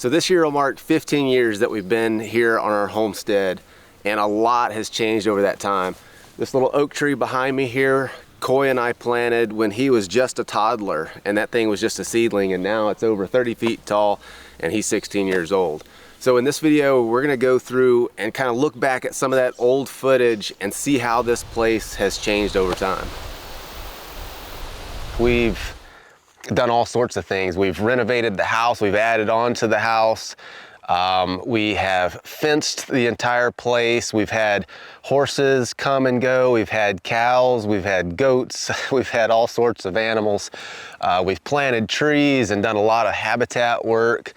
So this year will mark 15 years that we've been here on our homestead, and a lot has changed over that time. This little oak tree behind me here, Coy and I planted when he was just a toddler, and that thing was just a seedling, and now it's over 30 feet tall and he's 16 years old. So in this video, we're gonna go through and kind of look back at some of that old footage and see how this place has changed over time. We've done all sorts of things. We've renovated the house, we've added on to the house. We have fenced the entire place. We've had horses come and go. We've had cows, we've had goats, we've had all sorts of animals. We've planted trees and done a lot of habitat work.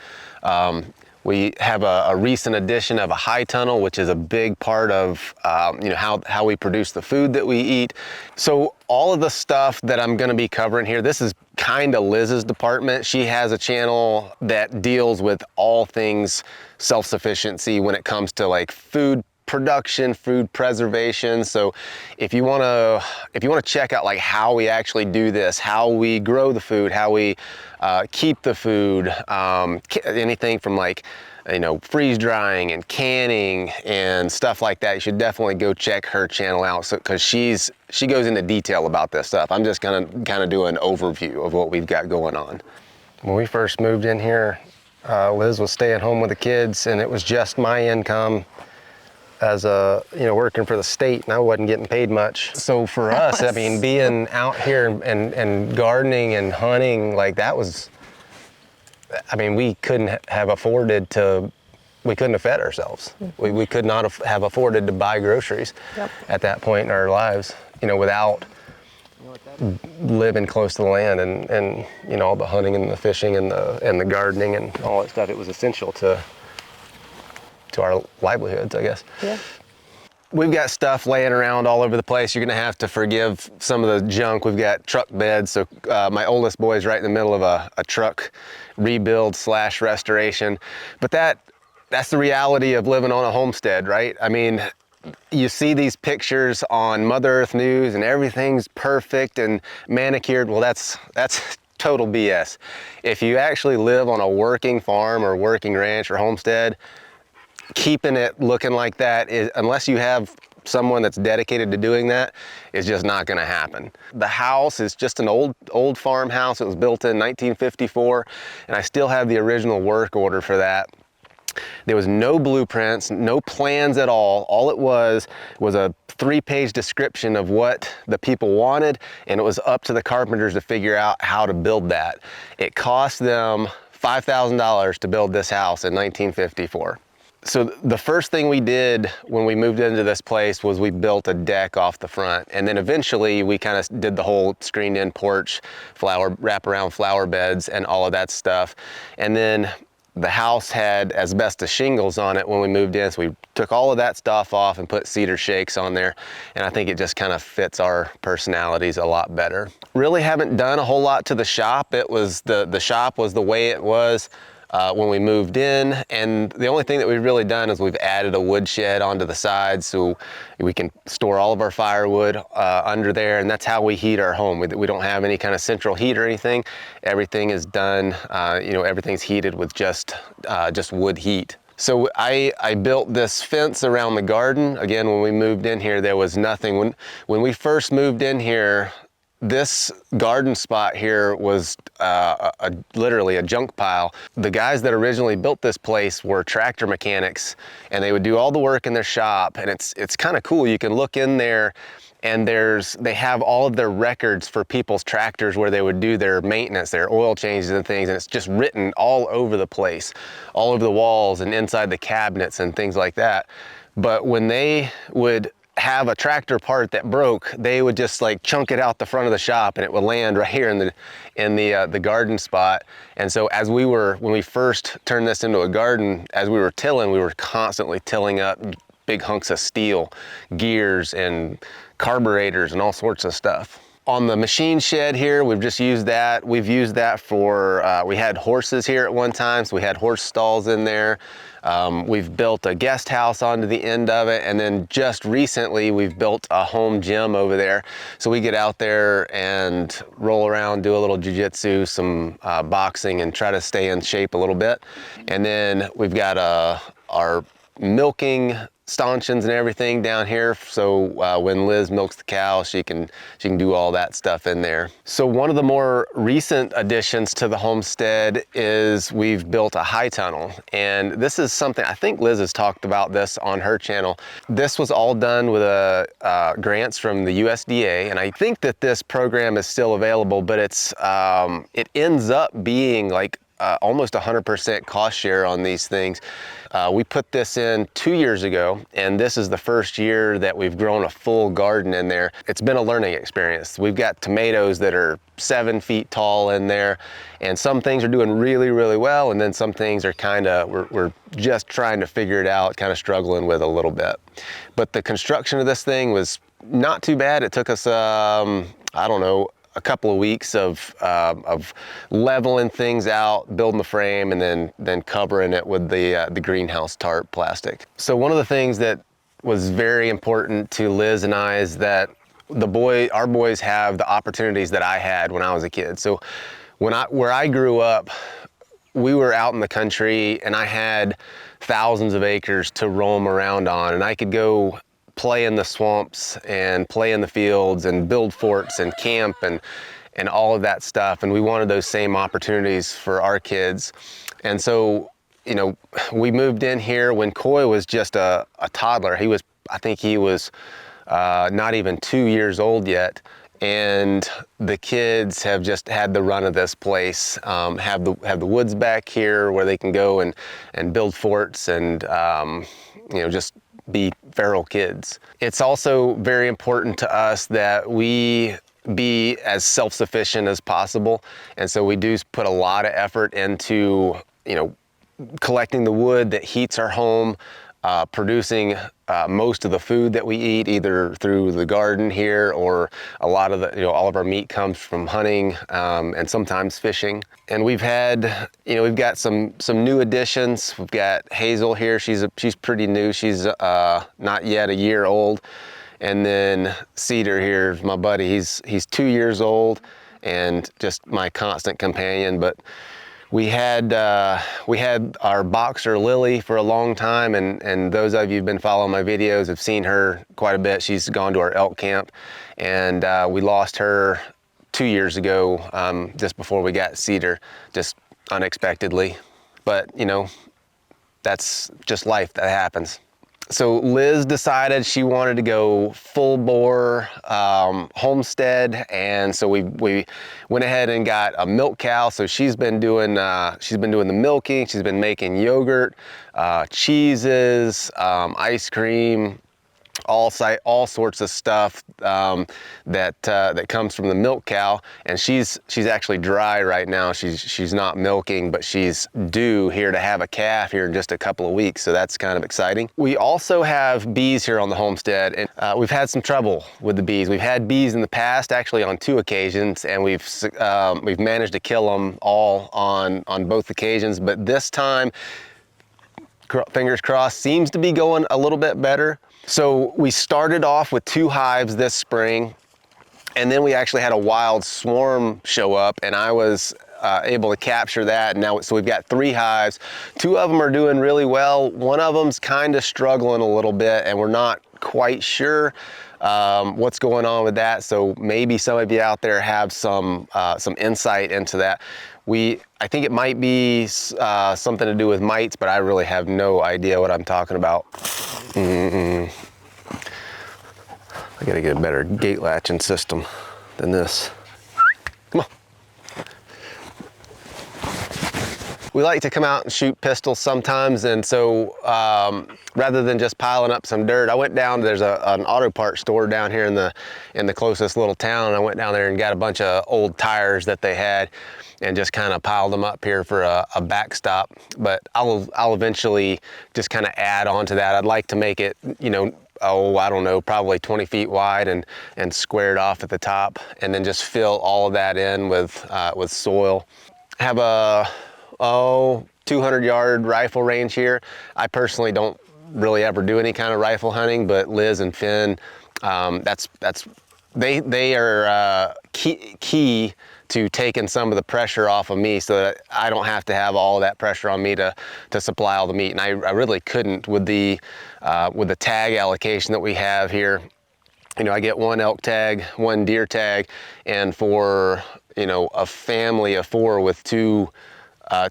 We have a recent addition of a high tunnel, which is a big part of how we produce the food that we eat. So all of the stuff that I'm gonna be covering here, this is kind of Liz's department. She has a channel that deals with all things self-sufficiency when it comes to like food production, food preservation. So if you wanna check out like how we actually do this, how we grow the food, how we keep the food, anything from like, freeze drying and canning and stuff like that, you should definitely go check her channel out. So, cause she goes into detail about this stuff. I'm just gonna kind of do an overview of what we've got going on. When we first moved in here, Liz was staying home with the kids, and it was just my income as working for the state, and I wasn't getting paid much. So for us, I mean, being out here and gardening and hunting, like that was, I mean, we couldn't have afforded to, we couldn't have fed ourselves. Mm-hmm. We could not have afforded to buy groceries at that point in our lives, without living close to the land and all the hunting and the fishing and the gardening and all that stuff. It was essential to our livelihoods, I guess. Yeah. We've got stuff laying around all over the place. You're gonna have to forgive some of the junk. We've got truck beds. So my oldest boy is right in the middle of a truck rebuild / restoration. But that's the reality of living on a homestead, right? I mean, you see these pictures on Mother Earth News and everything's perfect and manicured. Well, that's total BS. If you actually live on a working farm or working ranch or homestead, keeping it looking like that is, unless you have someone that's dedicated to doing that, is just not gonna happen. The house is just an old farmhouse. It was built in 1954, and I still have the original work order for that. There was no blueprints, no plans at all. All it was a 3-page description of what the people wanted, and it was up to the carpenters to figure out how to build that. It cost them $5,000 to build this house in 1954. So the first thing we did when we moved into this place was we built a deck off the front, and then eventually we kind of did the whole screened-in porch, wraparound flower beds and all of that stuff. And then the house had asbestos shingles on it when we moved in, so we took all of that stuff off and put cedar shakes on there, and I think it just kind of fits our personalities a lot better. Really haven't done a whole lot to the shop. It was the shop was the way it was when we moved in, and the only thing that we've really done is we've added a wood shed onto the side so we can store all of our firewood under there, and that's how we heat our home. We don't have any kind of central heat or anything. Everything is done, everything's heated with just wood heat. So I built this fence around the garden. Again, when we moved in here, there was nothing. When we first moved in here, this garden spot here was literally a junk pile. The guys that originally built this place were tractor mechanics, and they would do all the work in their shop, and it's kind of cool. You can look in there, and they have all of their records for people's tractors where they would do their maintenance, their oil changes and things, and it's just written all over the place, all over the walls and inside the cabinets and things like that. But when they would have a tractor part that broke, they would just like chunk it out the front of the shop, and it would land right here in the garden spot. And so when we first turned this into a garden, as we were tilling, we were constantly tilling up big hunks of steel, gears and carburetors and all sorts of stuff. On the machine shed here, we've just used that. We've used that for, we had horses here at one time, so we had horse stalls in there. We've built a guest house onto the end of it, and then just recently we've built a home gym over there. So we get out there and roll around, do a little jiu-jitsu, some boxing, and try to stay in shape a little bit. And then we've got our milking stanchions and everything down here, so when Liz milks the cow, she can do all that stuff in there. So one of the more recent additions to the homestead is we've built a high tunnel, and this is something I think Liz has talked about this on her channel. This was all done with grants from the USDA, and I think that this program is still available, but it's it ends up being like almost 100% cost share on these things. We put this in 2 years ago, and this is the first year that we've grown a full garden in there. It's been a learning experience. We've got tomatoes that are 7 feet tall in there, and some things are doing really, really well, and then some things are we're just trying to figure it out, kind of struggling with a little bit. But the construction of this thing was not too bad. It took us, I don't know, a couple of weeks of leveling things out, building the frame, and then covering it with the greenhouse tarp plastic. So one of the things that was very important to Liz and I is that our boys have the opportunities that I had when I was a kid. So where I grew up, we were out in the country, and I had thousands of acres to roam around on, and I could go play in the swamps and play in the fields and build forts and camp and all of that stuff. And we wanted those same opportunities for our kids. And so, you know, we moved in here when Coy was just a toddler. I think he was not even 2 years old yet. And the kids have just had the run of this place, have the woods back here where they can go and build forts and, you know, just be feral kids. It's also very important to us that we be as self-sufficient as possible, and so we do put a lot of effort into, you know, collecting the wood that heats our home, producing most of the food that we eat either through the garden here, or a lot of all of our meat comes from hunting and sometimes fishing. And we've had, we've got some new additions. We've got Hazel here. She's pretty new. She's not yet a year old. And then Cedar here, my buddy. He's 2 years old and just my constant companion. But we had our boxer Lily for a long time, and those of you who've been following my videos have seen her quite a bit. She's gone to our elk camp, and we lost her 2 years ago, just before we got Cedar, just unexpectedly. But that's just life, that happens. So Liz decided she wanted to go full bore homestead, and so we went ahead and got a milk cow. So she's been doing the milking. She's been making yogurt, cheeses, ice cream, all sorts of stuff that comes from the milk cow. And she's actually dry right now. She's not milking, but she's due here to have a calf here in just a couple of weeks. So that's kind of exciting. We also have bees here on the homestead, and we've had some trouble with the bees. We've had bees in the past, actually on 2 occasions, and we've managed to kill them all on both occasions. But this time, fingers crossed, seems to be going a little bit better. So we started off with 2 hives this spring, and then we actually had a wild swarm show up, and I was able to capture that. And now, so we've got 3 hives. 2 of them are doing really well. One of them's kind of struggling a little bit, and we're not quite sure what's going on with that. So maybe some of you out there have some insight into that. I think it might be something to do with mites, but I really have no idea what I'm talking about. I gotta get a better gate latching system than this. Come on. We like to come out and shoot pistols sometimes, and so rather than just piling up some dirt, I went down. There's an auto parts store down here in the closest little town. I went down there and got a bunch of old tires that they had, and just kind of piled them up here for a backstop. But I'll eventually just kind of add on to that. I'd like to make it, oh, I don't know, probably 20 feet wide and squared off at the top, and then just fill all of that in with soil. Have a 200-yard rifle range here. I personally don't really ever do any kind of rifle hunting, but Liz and Finn, they are key to taking some of the pressure off of me, so that I don't have to have all of that pressure on me to supply all the meat. And I really couldn't with the tag allocation that we have here. You know, I get one elk tag, one deer tag, and for, you know, a family of 4 with 2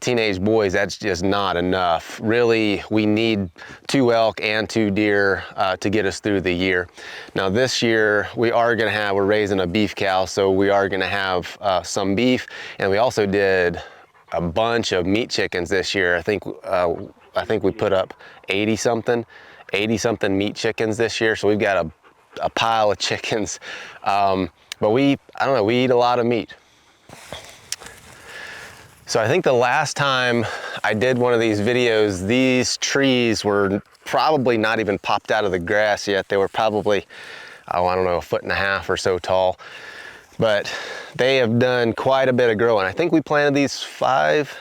teenage boys, that's just not enough. Really, we need 2 elk and 2 deer to get us through the year. Now this year, we're raising a beef cow, so we are gonna have some beef, and we also did a bunch of meat chickens this year. I think we put up 80 something meat chickens this year, so we've got a pile of chickens. But I don't know, we eat a lot of meat. So I think the last time I did one of these videos, these trees were probably not even popped out of the grass yet. They were probably, I don't know, 1.5 feet or so tall. But they have done quite a bit of growing. I think we planted these 5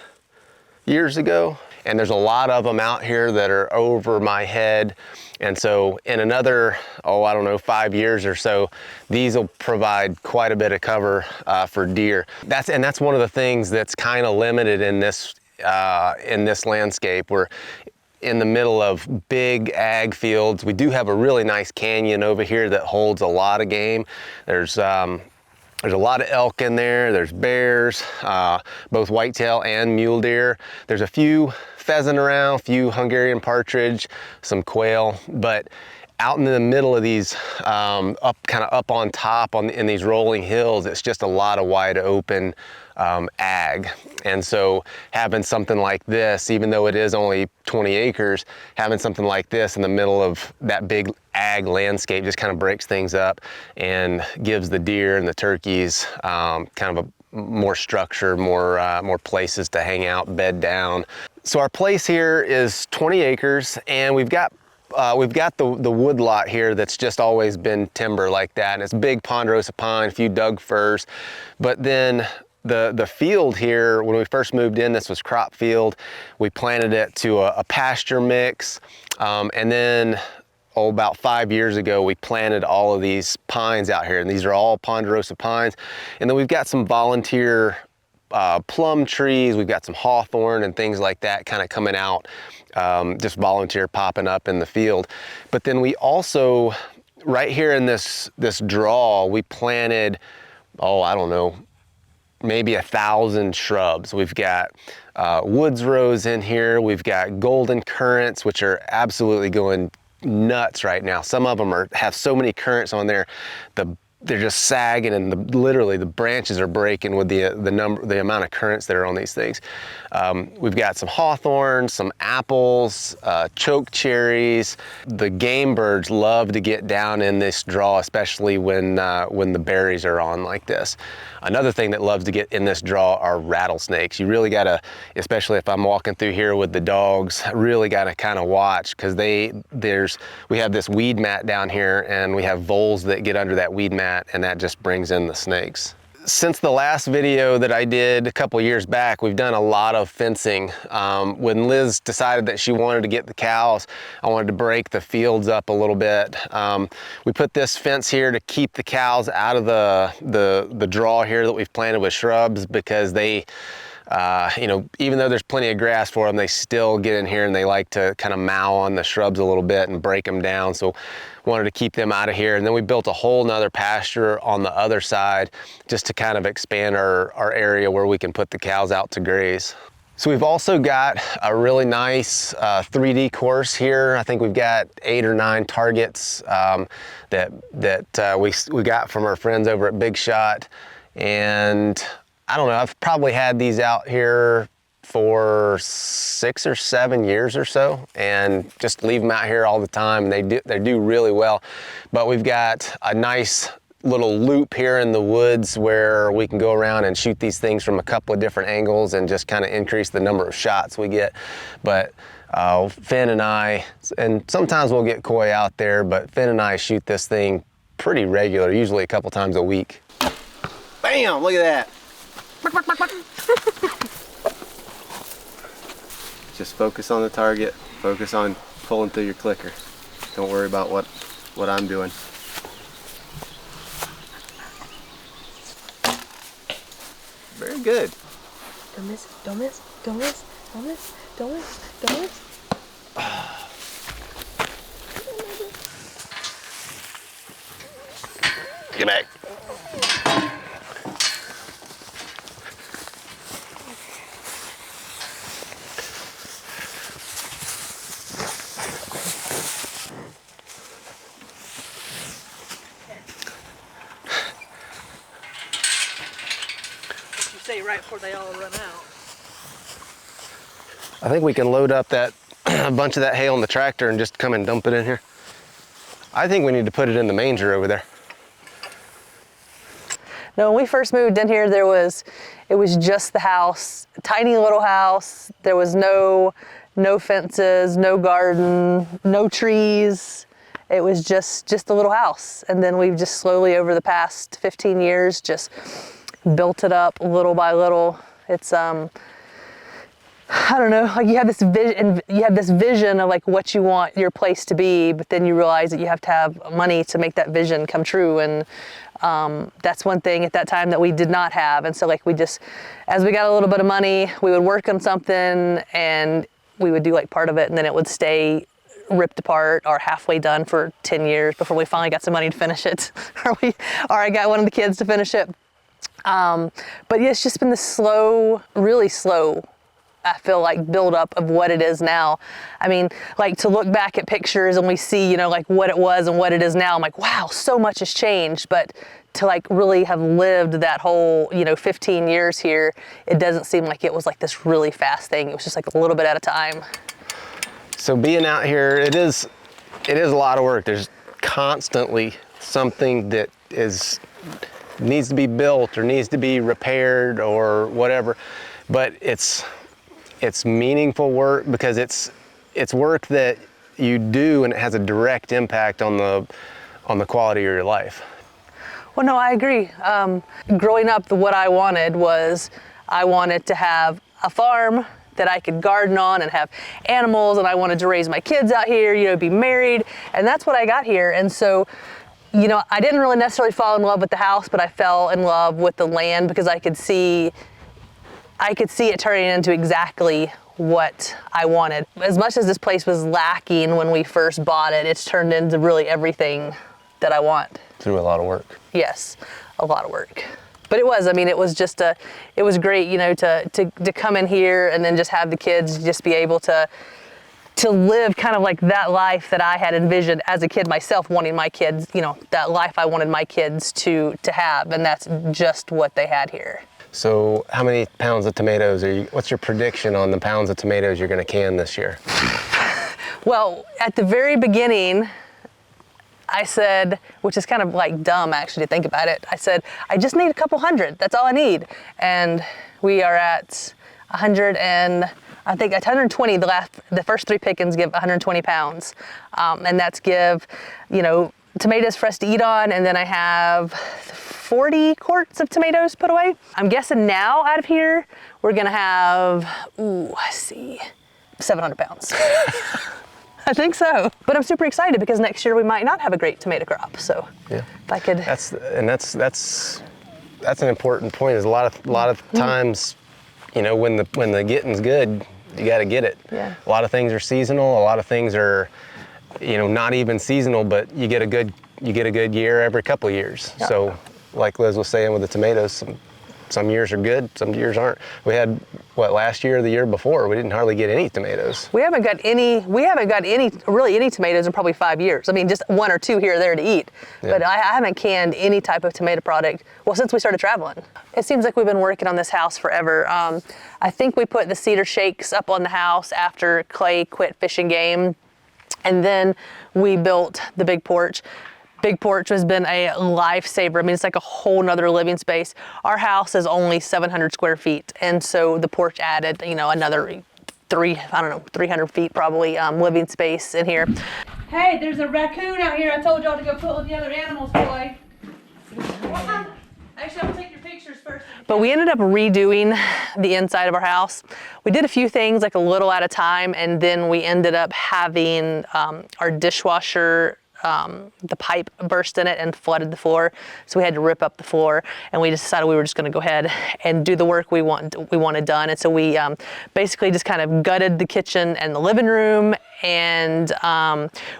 years ago, and there's a lot of them out here that are over my head. And so in another, I don't know, 5 years or so, these will provide quite a bit of cover for deer. That's one of the things that's kind of limited in this landscape. We're in the middle of big ag fields. We do have a really nice canyon over here that holds a lot of game. There's a lot of elk in there. There's bears, both whitetail and mule deer. There's a few pheasant around, a few Hungarian partridge, some quail, but out in the middle of these, kind of up on top in these rolling hills, it's just a lot of wide open ag. And so having something like this, even though it is only 20 acres, having something like this in the middle of that big ag landscape just kind of breaks things up and gives the deer and the turkeys kind of a more structure, more places to hang out, bed down. So our place here is 20 acres, and we've got the wood lot here that's just always been timber like that, and it's big ponderosa pine, a few Doug firs. But then the field here, when we first moved in, this was crop field. We planted it to a pasture mix, and then about 5 years ago, we planted all of these pines out here, and these are all ponderosa pines. And then we've got some volunteer plum trees, we've got some hawthorn and things like that kind of coming out, just volunteer popping up in the field. But then we also, right here in this draw, we planted, I don't know, maybe 1,000 shrubs. We've got woods rose in here, we've got golden currants, which are absolutely going nuts right now. Some of them have so many currants on there, they're just sagging, and literally the branches are breaking with the amount of currants that are on these things. We've got some hawthorn, some apples, choke cherries. The game birds love to get down in this draw, especially when the berries are on like this. Another thing that loves to get in this draw are rattlesnakes. You really gotta, especially if I'm walking through here with the dogs, really gotta kind of watch, because we have this weed mat down here, and we have voles that get under that weed mat, and that just brings in the snakes. Since the last video that I did a couple years back, we've done a lot of fencing. When Liz decided that she wanted to get the cows, I wanted to break the fields up a little bit. We put this fence here to keep the cows out of the draw here that we've planted with shrubs, because they, you know, even though there's plenty of grass for them, they still get in here and they like to kind of mow on the shrubs a little bit and break them down. So wanted to keep them out of here. And then we built a whole nother pasture on the other side just to kind of expand our area where we can put the cows out to graze. So we've also got a really nice 3D course here. I think we've got 8 or 9 targets that we got from our friends over at Big Shot. And I don't know, I've probably had these out here for 6 or 7 years or so, and just leave them out here all the time. They do really well. But we've got a nice little loop here in the woods where we can go around and shoot these things from a couple of different angles and just kind of increase the number of shots we get. But Finn and I, and sometimes we'll get koi out there, but Finn and I shoot this thing pretty regular, usually a couple times a week. Bam, look at that. Just focus on the target, focus on pulling through your clicker. Don't worry about what I'm doing. Very good. Don't miss, don't miss, don't miss, don't miss, don't miss, don't miss. Get back. Say right before they all run out. I think we can load up that a bunch of that hay on the tractor and just come and dump it in here. I think we need to put it in the manger over there. No, when we first moved in here, it was just the house, tiny little house. There was no fences, no garden, no trees. It was just a little house. And then we've just slowly over the past 15 years just built it up little by little. It's I don't know, like you have this vision of like what you want your place to be, but then you realize that you have to have money to make that vision come true. And that's one thing at that time that we did not have. And so like we just, as we got a little bit of money, we would work on something and we would do like part of it and then it would stay ripped apart or halfway done for 10 years before we finally got some money to finish it. or I got one of the kids to finish it. But yeah, it's just been this slow, really slow, I feel like, build up of what it is now. I mean, like to look back at pictures and we see, you know, like what it was and what it is now, I'm like, wow, so much has changed. But to like really have lived that whole, 15 years here, it doesn't seem like it was like this really fast thing. It was just like a little bit at a time. So being out here, it is a lot of work. There's constantly something that needs to be built or needs to be repaired or whatever, but it's meaningful work because it's work that you do and it has a direct impact on the quality of your life. Well, no, I agree. Growing up, what I wanted was I wanted to have a farm that I could garden on and have animals, and I wanted to raise my kids out here, be married, and that's what I got here. And so I didn't really necessarily fall in love with the house, but I fell in love with the land because I could see it turning into exactly what I wanted. As much as this place was lacking when we first bought it, it's turned into really everything that I want. Through a lot of work. Yes, a lot of work. But it was great, to come in here and then just have the kids just be able to live kind of like that life that I had envisioned as a kid myself, wanting my kids, that life I wanted my kids to have, and that's just what they had here. So how many pounds of tomatoes what's your prediction on the pounds of tomatoes you're gonna can this year? Well, at the very beginning, I said, which is kind of like dumb actually to think about it, I said, I just need a couple hundred, that's all I need. And we are at 120, the first three pickings give 120 pounds. And that's give, tomatoes for us to eat on, and then I have 40 quarts of tomatoes put away. I'm guessing now out of here, we're gonna have, 700 pounds. I think so. But I'm super excited because next year we might not have a great tomato crop. So yeah, if I could. That's an important point. Is a lot of times, when the getting's good, you got to get it. Yeah. A lot of things are seasonal. A lot of things are, not even seasonal, but you get a good year every couple of years. Yeah. So, like Liz was saying with the tomatoes, some years are good, some years aren't. We had last year or the year before, we didn't hardly get any tomatoes. We haven't got any tomatoes in probably 5 years. I mean, just one or two here or there to eat. Yeah. But I haven't canned any type of tomato product, since we started traveling. It seems like we've been working on this house forever. I think we put the cedar shakes up on the house after Clay quit fishing game. And then we built the big porch. big porch has been a lifesaver. I mean, it's like a whole nother living space. Our house is only 700 square feet. And so the porch added, you know, another 300 feet probably living space in here. Hey, there's a raccoon out here. I told y'all to go put with the other animals, boy. Actually, I'm gonna take your pictures first. But we ended up redoing the inside of our house. We did a few things like a little at a time, and then we ended up having our dishwasher, the pipe burst in it and flooded the floor. So we had to rip up the floor, and we decided we were just gonna go ahead and do the work we wanted done. And so we basically just kind of gutted the kitchen and the living room, and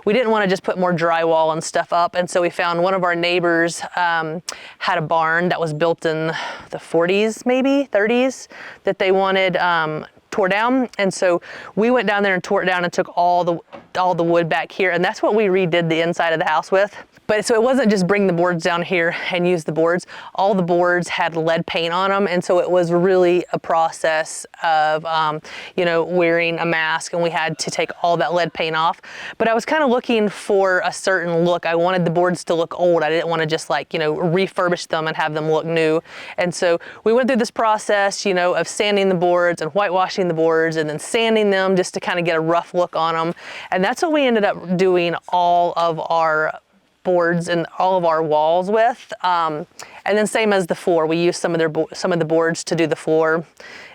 we didn't want to just put more drywall and stuff up. And so we found one of our neighbors had a barn that was built in the 40s, maybe 30s, that they wanted tore down. And so we went down there and tore it down and took all the wood back here. And that's what we redid the inside of the house with. But so it wasn't just bring the boards down here and use the boards. All the boards had lead paint on them. And so it was really a process of, you know, wearing a mask, and we had to take all that lead paint off. But I was kind of looking for a certain look. I wanted the boards to look old. I didn't want to just like, you know, refurbish them and have them look new. And so we went through this process, you know, of sanding the boards and whitewashing the boards and then sanding them just to kind of get a rough look on them. And that's what we ended up doing all of our boards and all of our walls with. And then same as the floor, we used some of the boards to do the floor.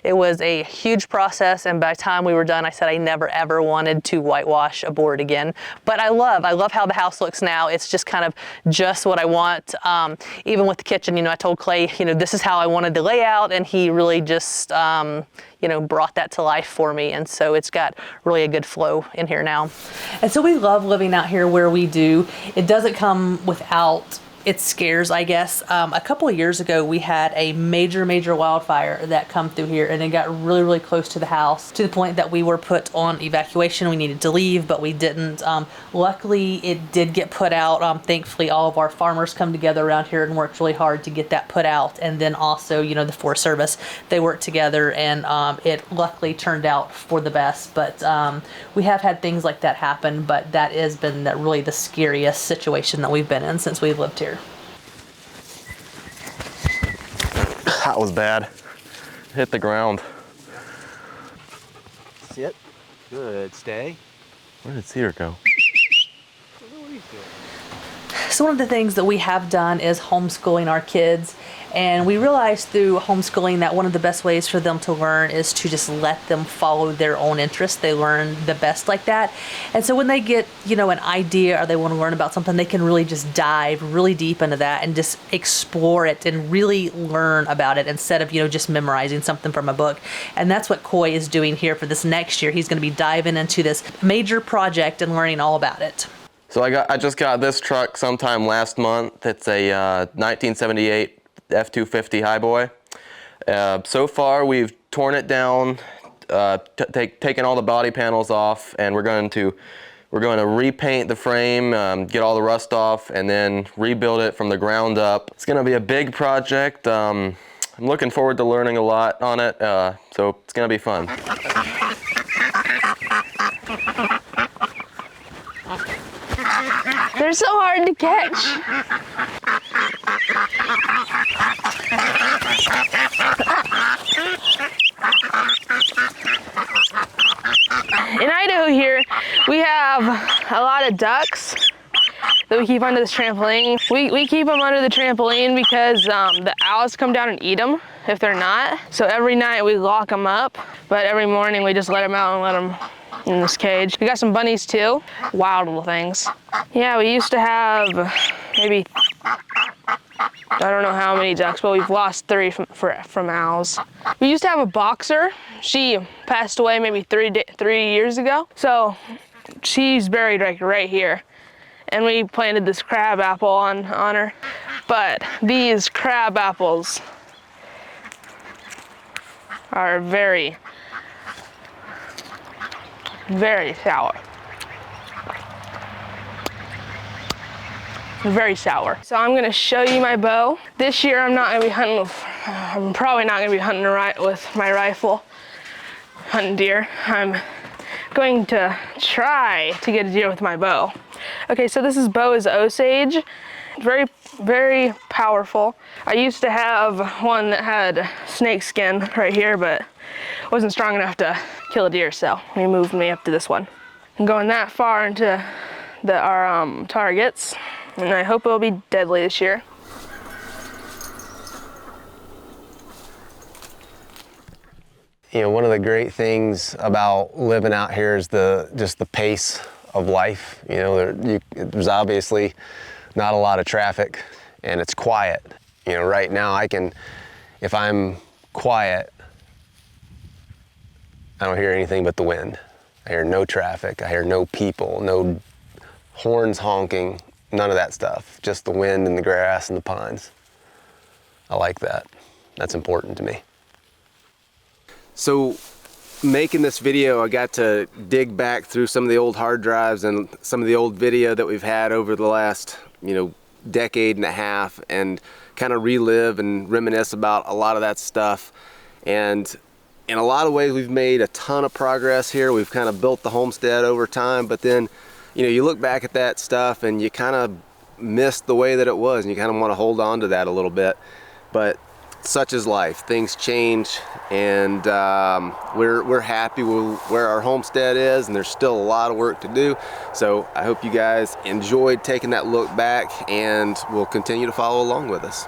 It was a huge process, and by the time we were done, I said I never ever wanted to whitewash a board again. But I love how the house looks now. It's just kind of just what I want. Even with the kitchen, you know, I told Clay, you know, this is how I wanted the layout, and he really just, you know, brought that to life for me. And so it's got really a good flow in here now. And so we love living out here where we do. It doesn't come without its scares, I guess. A couple of years ago, we had a major wildfire that come through here, and it got really close to the house, to the point that we were put on evacuation. We needed to leave, but we didn't. Luckily, it did get put out. Thankfully, all of our farmers come together around here and worked really hard to get that put out. And then also, you know, the Forest Service, they worked together, and it luckily turned out for the best. But we have had things like that happen, but that has been really the scariest situation that we've been in since we've lived here. That was bad. Hit the ground. Sit. Good. Stay. Where did Cedar go? So one of the things that we have done is homeschooling our kids. And we realized through homeschooling that one of the best ways for them to learn is to just let them follow their own interests. They learn the best like that. And so when they get, you know, an idea or they want to learn about something, they can really just dive really deep into that and just explore it and really learn about it instead of, you know, just memorizing something from a book. And that's what Coy is doing here for this next year. He's going to be diving into this major project and learning all about it. So I just got this truck sometime last month. It's a 1978 F-250 Highboy. So far we've torn it down, taken all the body panels off, and we're going to repaint the frame, get all the rust off, and then rebuild it from the ground up. It's going to be a big project. I'm looking forward to learning a lot on it, so it's going to be fun. They're so hard to catch. In Idaho here, we have a lot of ducks that we keep under this trampoline. We keep them under the trampoline because the owls come down and eat them if they're not. So every night we lock them up, but every morning we just let them out and let them in this cage. We got some bunnies too, wild little things. Yeah, we used to have maybe, I don't know how many ducks, but we've lost 3 from owls. We used to have a boxer. She passed away maybe 3 years ago. So she's buried right here. And we planted this crab apple on her. But these crab apples are very sour. Very sour. So I'm gonna show you my bow. This year I'm probably not gonna be hunting with my rifle, hunting deer. I'm going to try to get a deer with my bow. Okay, so this bow is Osage. Very, very powerful. I used to have one that had snake skin right here, but wasn't strong enough to kill a deer, so he moved me up to this one. I'm going that far into our targets, and I hope it'll be deadly this year. You know, one of the great things about living out here is just the pace of life. You know, there's obviously not a lot of traffic, and it's quiet. You know, right now if I'm quiet, I don't hear anything but the wind. I hear no traffic, I hear no people, no horns honking, none of that stuff. Just the wind and the grass and the pines. I like that. That's important to me. So making this video, I got to dig back through some of the old hard drives and some of the old video that we've had over the last, decade and a half, and kind of relive and reminisce about a lot of that stuff. And in a lot of ways, we've made a ton of progress here. We've kind of built the homestead over time, but then, you look back at that stuff and you kind of miss the way that it was, and you kind of want to hold on to that a little bit. But such is life. Things change, and we're happy with where our homestead is, and there's still a lot of work to do. So I hope you guys enjoyed taking that look back, and will continue to follow along with us.